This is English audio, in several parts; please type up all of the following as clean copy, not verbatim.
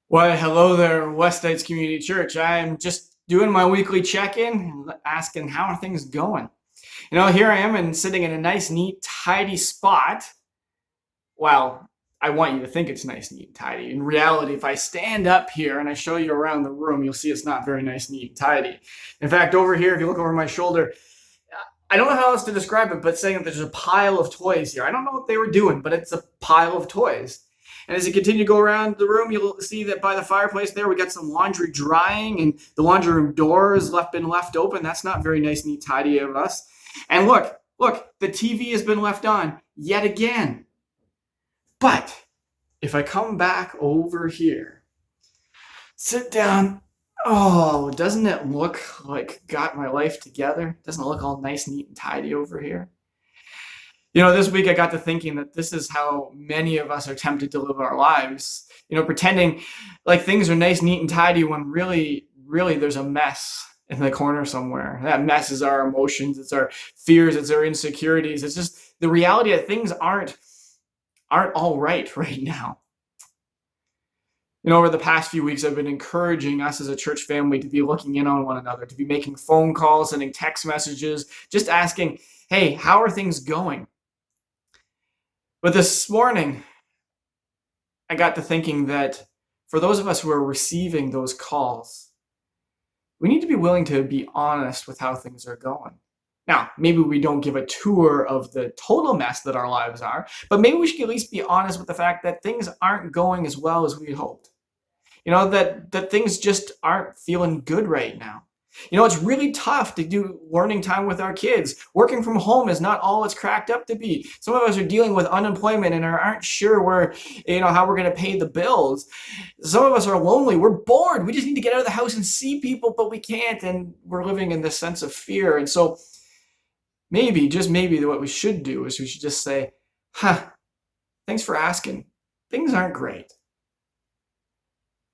Well, hello there, Westheights Community Church. I'm just doing my weekly check-in and asking how are things going. Here I am and sitting in a nice, neat, tidy spot. Well, I want you to think it's nice, neat, and tidy. In reality, if I stand up here and I show you around the room, you'll see it's not very nice, neat, and tidy. In fact, over here, if you look over my shoulder, I don't know how else to describe it, but saying that there's a pile of toys here. I don't know what they were doing, but it's a pile of toys. And as you continue to go around the room, you'll see that by the fireplace there, we got some laundry drying, and the laundry room door has been left open. That's not very nice, neat, tidy of us. And look, the TV has been left on yet again. But if I come back over here, sit down. Oh, doesn't it look like got my life together? Doesn't it look all nice, neat, and tidy over here? This week I got to thinking that this is how many of us are tempted to live our lives, pretending like things are nice, neat, and tidy when really, really there's a mess in the corner somewhere. That mess is our emotions, it's our fears, it's our insecurities. It's just the reality that things aren't all right now. Over the past few weeks, I've been encouraging us as a church family to be looking in on one another, to be making phone calls, sending text messages, just asking, hey, how are things going? But this morning, I got to thinking that for those of us who are receiving those calls, we need to be willing to be honest with how things are going. Now, maybe we don't give a tour of the total mess that our lives are, but maybe we should at least be honest with the fact that things aren't going as well as we hoped. That things just aren't feeling good right now. It's really tough to do learning time with our kids. Working from home is not all it's cracked up to be. Some of us are dealing with unemployment and aren't sure how we're going to pay the bills. Some of us are lonely. We're bored. We just need to get out of the house and see people, but we can't, and we're living in this sense of fear. And so maybe, just maybe, what we should do is we should just say, thanks for asking. Things aren't great.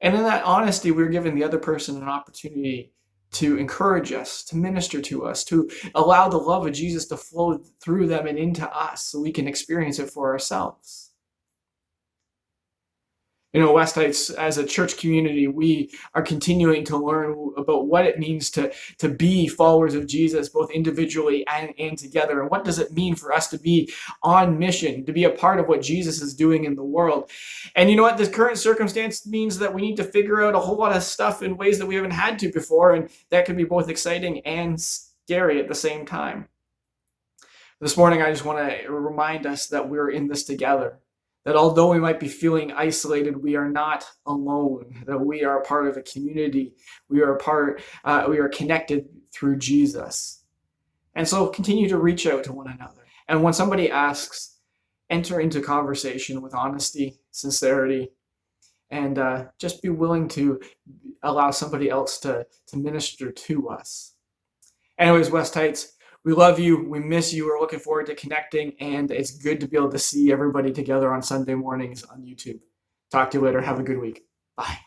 And in that honesty, we're giving the other person an opportunity to encourage us, to minister to us, to allow the love of Jesus to flow through them and into us so we can experience it for ourselves. Westheights, as a church community, we are continuing to learn about what it means to be followers of Jesus, both individually and together. And what does it mean for us to be on mission, to be a part of what Jesus is doing in the world? And you know what? This current circumstance means that we need to figure out a whole lot of stuff in ways that we haven't had to before. And that can be both exciting and scary at the same time. This morning, I just want to remind us that we're in this together. That although we might be feeling isolated, we are not alone. That we are a part of a community. We are connected through Jesus. And so continue to reach out to one another. And when somebody asks, enter into conversation with honesty, sincerity, and just be willing to allow somebody else to minister to us. Anyways, Westheights, we love you. We miss you. We're looking forward to connecting, and it's good to be able to see everybody together on Sunday mornings on YouTube. Talk to you later. Have a good week. Bye.